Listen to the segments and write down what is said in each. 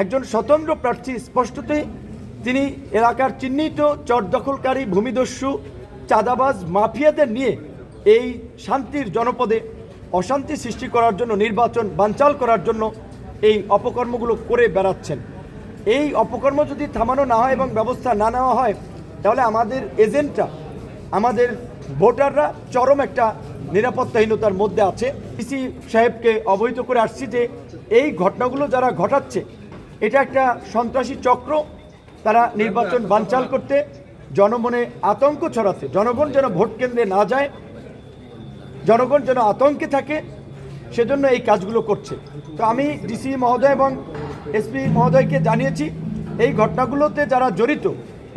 একজন স্বতন্ত্র প্রার্থী স্পষ্টতই তিনি এলাকার চিহ্নিত চর দখলকারী ভূমিদস্যু চাঁদাবাজ মাফিয়াদের নিয়ে এই শান্তির জনপদে অশান্তি সৃষ্টি করার জন্য নির্বাচন বানচাল করার জন্য এই অপকর্মগুলো করে বেড়াচ্ছেন। এই অপকর্ম যদি থামানো না হয় এবং ব্যবস্থা না নেওয়া হয় তাহলে আমাদের এজেন্টরা আমাদের ভোটাররা চরম একটা নিরাপত্তাহীনতার মধ্যে আছে। ডিসি সাহেবকে অবহিত করে আসছি যে এই ঘটনাগুলো যারা ঘটাচ্ছে এটা একটা সন্ত্রাসী চক্র। তারা নির্বাচন বানচাল করতে জনমনে আতঙ্ক ছড়াতে, জনগণ যেন ভোট কেন্দ্রে না যায়, জনগণ যেন আতঙ্কে থাকে, সেজন্য এই কাজগুলো করছে। তো আমি ডিসি মহোদয় এবং এসপি মহোদয়কে জানিয়েছি এই ঘটনাগুলোতে যারা জড়িত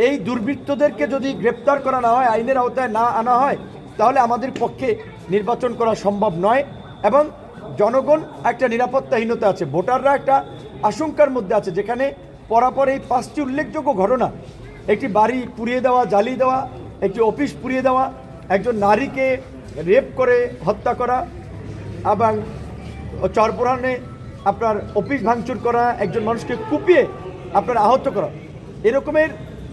এই দুর্বৃত্তদেরকে যদি গ্রেপ্তার করা না হয়, আইনের আওতায় না আনা হয়, তাহলে আমাদের পক্ষে নির্বাচন করা সম্ভব নয় এবং জনগণ একটা নিরাপত্তাহীনতা আছে, ভোটাররা একটা আশঙ্কার মধ্যে আছে। যেখানে পরাপর এই 5টি উল্লেখযোগ্য ঘটনা, একটি বাড়ি পুড়িয়ে দেওয়া, জ্বালিয়ে দেওয়া, একটি অফিস পুড়িয়ে দেওয়া, একজন নারীকে রেপ করে হত্যা করা এবং চরপোড়ানে আপনার অফিস ভাঙচুর করা, একজন মানুষকে কুপিয়ে আপনার আহত করা, এরকমের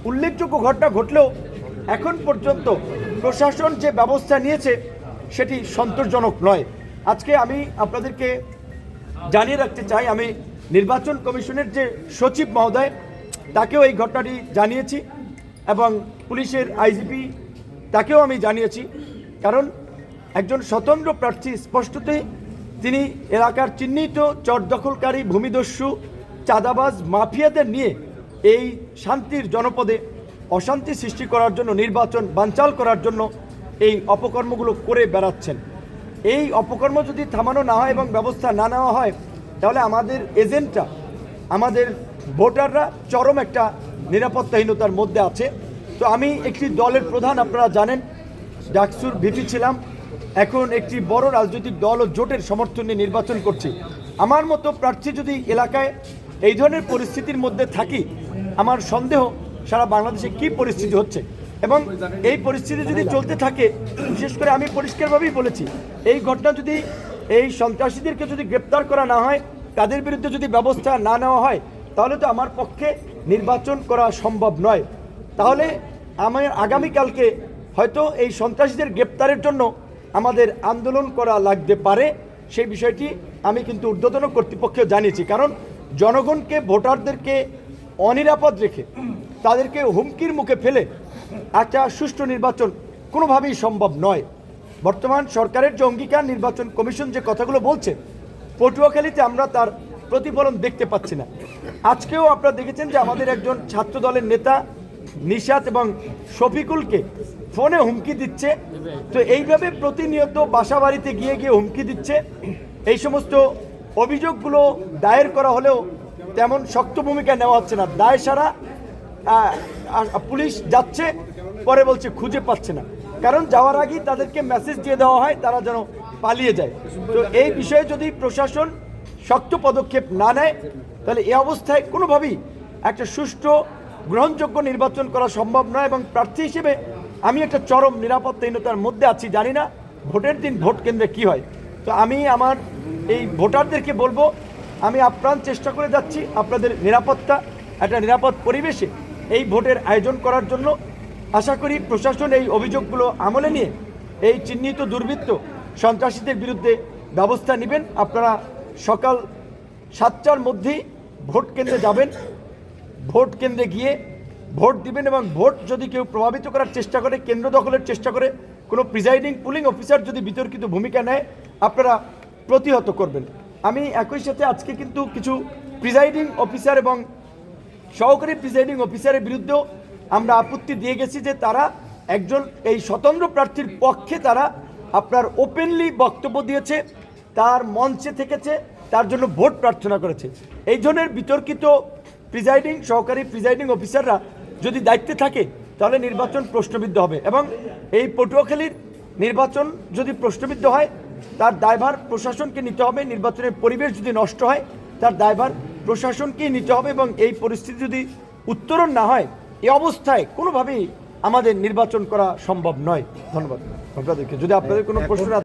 উল্লেখযোগ্য ঘটনা ঘটলেও এখন পর্যন্ত প্রশাসন যে ব্যবস্থা নিয়েছে সেটি সন্তোষজনক নয়। আজকে আমি আপনাদেরকে জানিয়ে রাখতে চাই, আমি নির্বাচন কমিশনের যে সচিব মহোদয় তাকেও এই ঘটনাটি জানিয়েছি এবং পুলিশের আইজিপি তাকেও আমি জানিয়েছি। কারণ একজন স্বতন্ত্র প্রার্থী স্পষ্টতই তিনি এলাকার চিহ্নিত চর দখলকারী ভূমিদস্যু চাঁদাবাজ মাফিয়াদের নিয়ে এই শান্তির জনপদে অশান্তি সৃষ্টি করার জন্য নির্বাচন বানচাল করার জন্য এই অপকর্মগুলো করে বেড়াচ্ছেন। এই অপকর্ম যদি থামানো না হয় এবং ব্যবস্থা না নেওয়া হয় তাহলে আমাদের এজেন্টরা আমাদের ভোটাররা চরম একটা নিরাপত্তাহীনতার মধ্যে আছে। তো আমি একটি দলের প্রধান, আপনারা জানেন ডাকসুর ভিপি ছিলাম, এখন একটি বড় রাজনৈতিক দল ও জোটের সমর্থন নিয়ে নির্বাচন করছি। আমার মতো প্রার্থী যদি এলাকায় এই ধরনের পরিস্থিতির মধ্যে থাকি, আমার সন্দেহ সারা বাংলাদেশে কি পরিস্থিতি হচ্ছে এবং এই পরিস্থিতি যদি চলতে থাকে, বিশেষ করে আমি পরিষ্কারভাবেই বলেছি এই ঘটনা যদি এই সন্ত্রাসীদেরকে যদি গ্রেপ্তার করা না হয়, তাদের বিরুদ্ধে যদি ব্যবস্থা না নেওয়া হয়, তাহলে তো আমার পক্ষে নির্বাচন করা সম্ভব নয়। তাহলে আমার আগামীকালকে হয়তো এই সন্ত্রাসীদের গ্রেপ্তারের জন্য আমাদের আন্দোলন করা লাগতে পারে। সেই বিষয়টি আমি কিন্তু ঊর্ধ্বতন কর্তৃপক্ষকে জানিয়েছি। কারণ জনগণকে, ভোটারদেরকে অনিরাপদ রেখে তাদেরকে হুমকির মুখে ফেলে একটা সুষ্ঠু নির্বাচন কোনোভাবেই সম্ভব নয়। বর্তমান সরকারের যে অঙ্গীকার, নির্বাচন কমিশন যে কথাগুলো বলছে, পটুয়াখালীতে আমরা তার প্রতিফলন দেখতে পাচ্ছি না। আজকেও আপনারা দেখেছেন যে আমাদের একজন ছাত্র দলের নেতা নিশাত এবং শফিকুলকে ফোনে হুমকি দিচ্ছে। তো এইভাবে প্রতিনিয়ত বাসা বাড়িতে গিয়ে গিয়ে হুমকি দিচ্ছে। এই সমস্ত অভিযোগগুলো দায়ের করা হলেও তেমন শক্ত ভূমিকা নেওয়া হচ্ছে না। দায় সারা পুলিশ যাচ্ছে, পরে বলছে খুঁজে পাচ্ছে না। কারণ যাওয়ার আগেই তাদেরকে মেসেজ দিয়ে দেওয়া হয় তারা যেন পালিয়ে যায়। তো এই বিষয়ে যদি প্রশাসন শক্ত পদক্ষেপ না নেয় তাহলে এই অবস্থায় কোনোভাবেই একটা সুষ্ঠু গ্রহণযোগ্য নির্বাচন করা সম্ভব নয়। এবং প্রার্থী হিসেবে আমি একটা চরম নিরাপত্তাহীনতার মধ্যে আছি, জানি না ভোটের দিন ভোট কেন্দ্রে কী হয়। তো আমি আমার এই ভোটারদেরকে বলবো, আমি আপ্রাণ চেষ্টা করে যাচ্ছি আপনাদের নিরাপত্তা, একটা নিরাপদ পরিবেশে এই ভোটের আয়োজন করার জন্য। আশা করি প্রশাসন এই অভিযোগগুলো আমলে নিয়ে এই চিহ্নিত দুর্বৃত্ত সন্ত্রাসীদের বিরুদ্ধে ব্যবস্থা নেবেন। আপনারা সকাল 7টার মধ্যেই ভোট কেন্দ্রে যাবেন, ভোট কেন্দ্রে গিয়ে ভোট দিবেন এবং ভোট যদি কেউ প্রভাবিত করার চেষ্টা করে, কেন্দ্র দখলের চেষ্টা করে, কোনো প্রিজাইডিং পুলিং অফিসার যদি বিতর্কিত ভূমিকা নেয়, আপনারা প্রতিহত করবেন। আমি একই সাথে আজকে কিন্তু কিছু প্রিজাইডিং অফিসার এবং সহকারী প্রিজাইডিং অফিসারের বিরুদ্ধেও আমরা আপত্তি দিয়ে গেছি যে তারা একজন এই স্বতন্ত্র প্রার্থীর পক্ষে তারা আপনার ওপেনলি বক্তব্য দিয়েছে, তার মঞ্চে থেকেছে, তার জন্য ভোট প্রার্থনা করেছে। এই ধরনের বিতর্কিত প্রিজাইডিং, সহকারী প্রিজাইডিং অফিসাররা যদি দায়িত্বে থাকে তাহলে নির্বাচন প্রশ্নবিদ্ধ হবে এবং এই পটুয়াখালীর নির্বাচন যদি প্রশ্নবিদ্ধ হয় তার দায়ভার প্রশাসনকে নিতে হবে। নির্বাচনের পরিবেশ যদি নষ্ট হয় তার দায়ভার প্রশাসনকেই নিতে হবে এবং এই পরিস্থিতি যদি উত্তরণ না হয়, এই অবস্থায় কোনোভাবেই আমাদের নির্বাচন করা সম্ভব নয়। ধন্যবাদ আপনাদেরকে। যদি আপনাদের কোনো প্রশ্ন